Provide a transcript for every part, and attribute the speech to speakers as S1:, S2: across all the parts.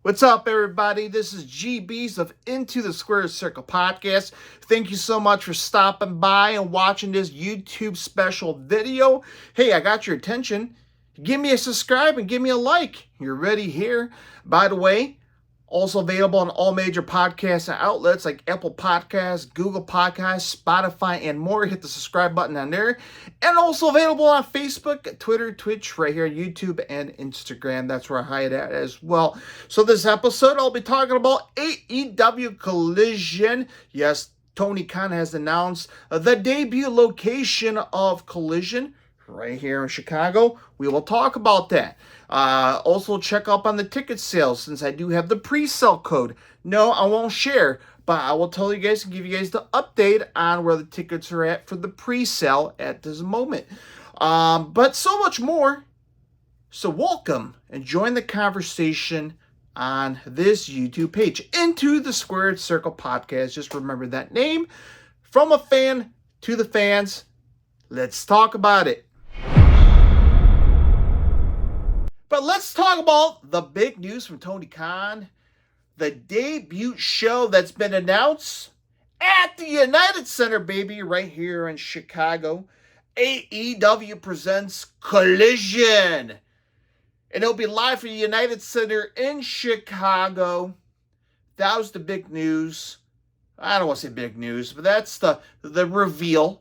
S1: What's up, everybody? This is GB's of Into the Square Circle podcast. Thank you so much for stopping by and watching this YouTube special video. Hey, I got your attention. Give me a subscribe and give me a like. You're ready here. By the way, also available on all major podcast outlets like Apple Podcasts, Google Podcasts, Spotify, and more. Hit the subscribe button on there. And also available on Facebook, Twitter, Twitch, right here, YouTube, and Instagram. That's where I hide at as well. So this episode, I'll be talking about AEW Collision. Yes, Tony Khan has announced the debut location of Collision right here in Chicago. We will talk about that. Also check up on the ticket sales since I do have the pre-sale code. No, I won't share, but I will tell you guys and give you guys the update on where the tickets are at for the pre-sale at this moment. But so much more. So welcome and join the conversation on this YouTube page. Into the Squared Circle podcast. Just remember that name. From a fan to the fans. Let's talk about it. But let's talk about the big news from Tony Khan. The debut show that's been announced at the United Center, baby, right here in Chicago. AEW presents Collision. And it'll be live for the United Center in Chicago. That was the big news. I don't want to say big news, but that's the reveal.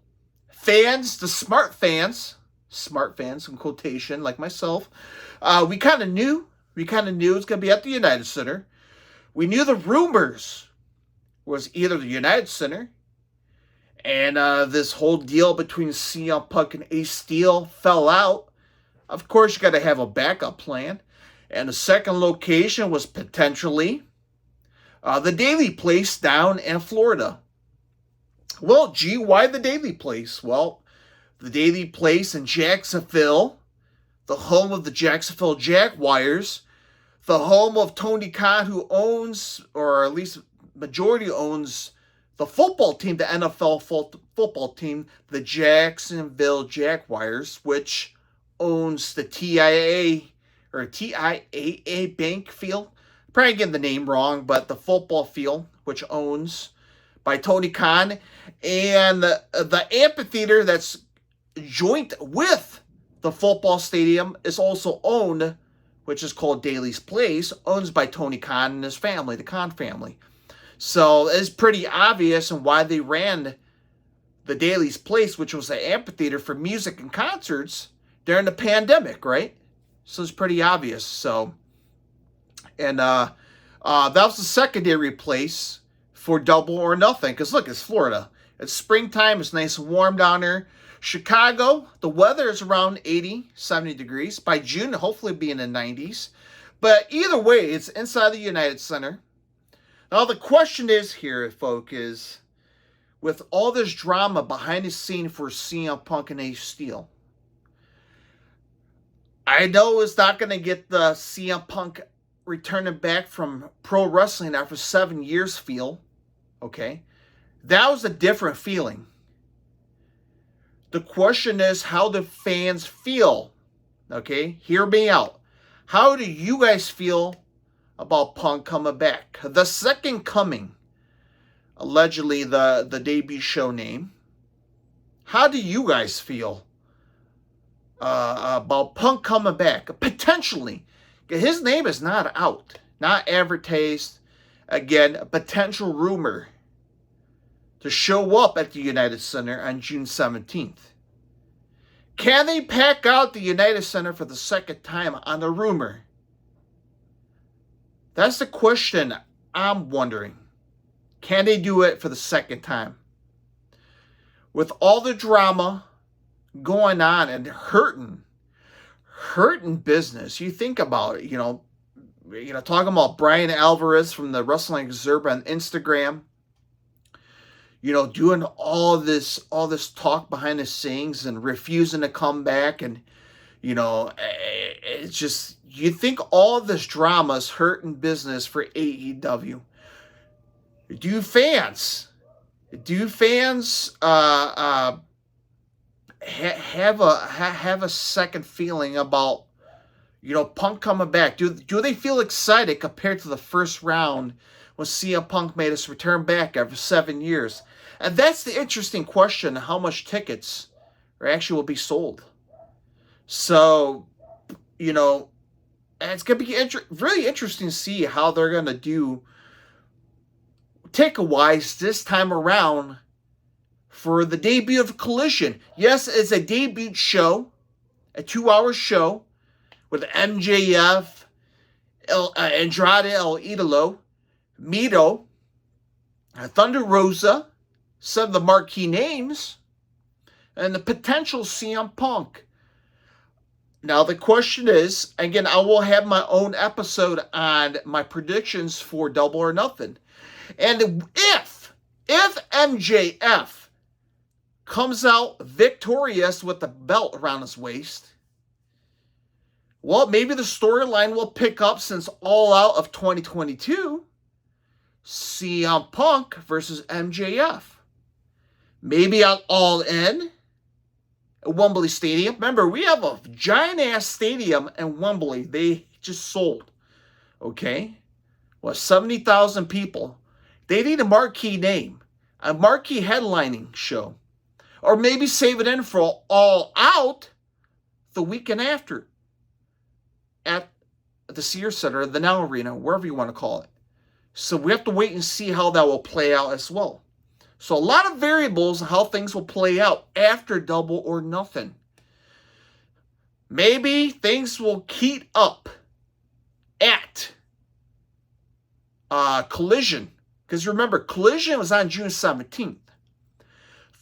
S1: Fans, the smart fans in quotation, like myself, we kind of knew it's going to be at the United Center. We knew the rumors was either the United Center and this whole deal between CM Punk and Ace Steel fell out. Of course, you got to have a backup plan. And the second location was potentially the Daily Place down in Florida. Well, gee, why the Daily Place? Well, the Daily Place in Jacksonville, the home of the Jacksonville Jaguars, the home of Tony Khan, who owns, or at least majority owns, the football team, the NFL football team, the Jacksonville Jaguars, which owns the TIAA Bank Field. Probably getting the name wrong, but the football field, which owns by Tony Khan, and the amphitheater that's joint with the football stadium is also owned, which is called Daly's Place, owns by Tony Khan and his family, the Khan family. So it's pretty obvious and why they ran the Daly's Place, which was an amphitheater for music and concerts during the pandemic, right? So it's pretty obvious. So, and that was the secondary place for Double or Nothing. Because look, it's Florida. It's springtime. It's nice and warm down there. Chicago, the weather is around 80, 70 degrees. By June, hopefully be in the 90s. But either way, it's inside the United Center. Now, the question is here, folks, is with all this drama behind the scene for CM Punk and Ace Steel, I know it's not going to get the CM Punk returning back from pro wrestling after 7 years feel. Okay? That was a different feeling. The question is, how do fans feel? Okay, hear me out. How do you guys feel about Punk coming back? The Second Coming, allegedly the debut show name. How do you guys feel about Punk coming back? Potentially. His name is not out, not advertised. Again, a potential rumor to show up at the United Center on June 17th. Can they pack out the United Center for the second time on the rumor? That's the question I'm wondering. Can they do it for the second time? With all the drama going on and hurting business, you think about it, talking about Brian Alvarez from the Wrestling Observer on Instagram, doing all this talk behind the scenes and refusing to come back. And, it's just, you think all this drama is hurting business for AEW. Do fans have a second feeling about, Punk coming back. Do they feel excited compared to the first round when CM Punk made his return back after 7 years? And that's the interesting question, how much tickets actually will be sold. So, it's going to be really interesting to see how they're going to do ticket-wise this time around for the debut of Collision. Yes, it's a debut show, a 2-hour show with MJF, Andrade El Idolo, Mito, Thunder Rosa, some of the marquee names, and the potential CM Punk. Now, the question is, again, I will have my own episode on my predictions for Double or Nothing. And if MJF comes out victorious with the belt around his waist, well, maybe the storyline will pick up since All Out of 2022. CM Punk versus MJF. Maybe at All In at Wembley Stadium. Remember, we have a giant-ass stadium in Wembley. They just sold. Okay? 70,000 people. They need a marquee name. A marquee headlining show. Or maybe save it in for All Out the weekend after. At the Sears Center, the Now Arena, wherever you want to call it. So we have to wait and see how that will play out as well. So a lot of variables how things will play out after Double or Nothing. Maybe things will heat up at Collision. Because remember, Collision was on June 17th.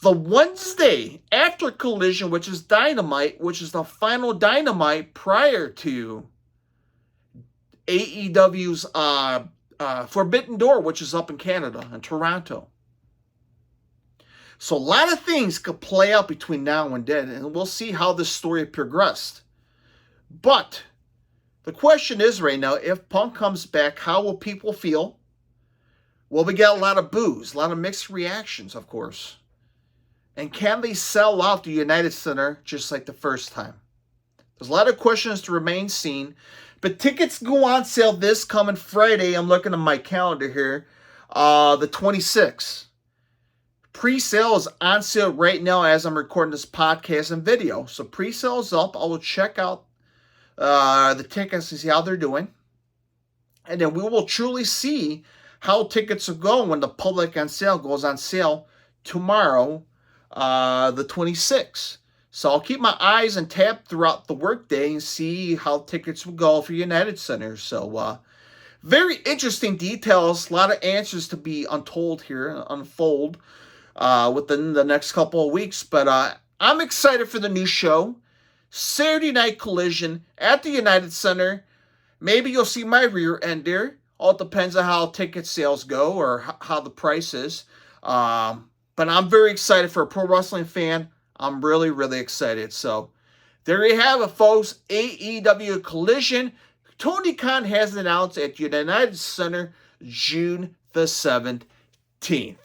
S1: The Wednesday after Collision, which is Dynamite, which is the final Dynamite prior to AEW's Forbidden Door, which is up in Canada, in Toronto. So a lot of things could play out between now and then, and we'll see how this story progressed. But the question is right now, if Punk comes back, how will people feel? Well, we get a lot of boos, a lot of mixed reactions, of course. And can they sell out the United Center just like the first time? There's a lot of questions to remain seen. But tickets go on sale this coming Friday. I'm looking at my calendar here. The 26th. Pre-sale is on sale right now as I'm recording this podcast and video. So pre-sale is up. I will check out the tickets to see how they're doing. And then we will truly see how tickets will go when the public on sale goes on sale tomorrow, the 26th. So I'll keep my eyes and tab throughout the workday and see how tickets will go for United Center. So very interesting details, a lot of answers to be untold here, unfold within the next couple of weeks. But I'm excited for the new show. Saturday Night Collision at the United Center. Maybe you'll see my rear end there. All depends on how ticket sales go or how the price is. But I'm very excited for a pro wrestling fan. I'm really, really excited. So there you have it, folks. AEW Collision. Tony Khan has announced at United Center June the 17th.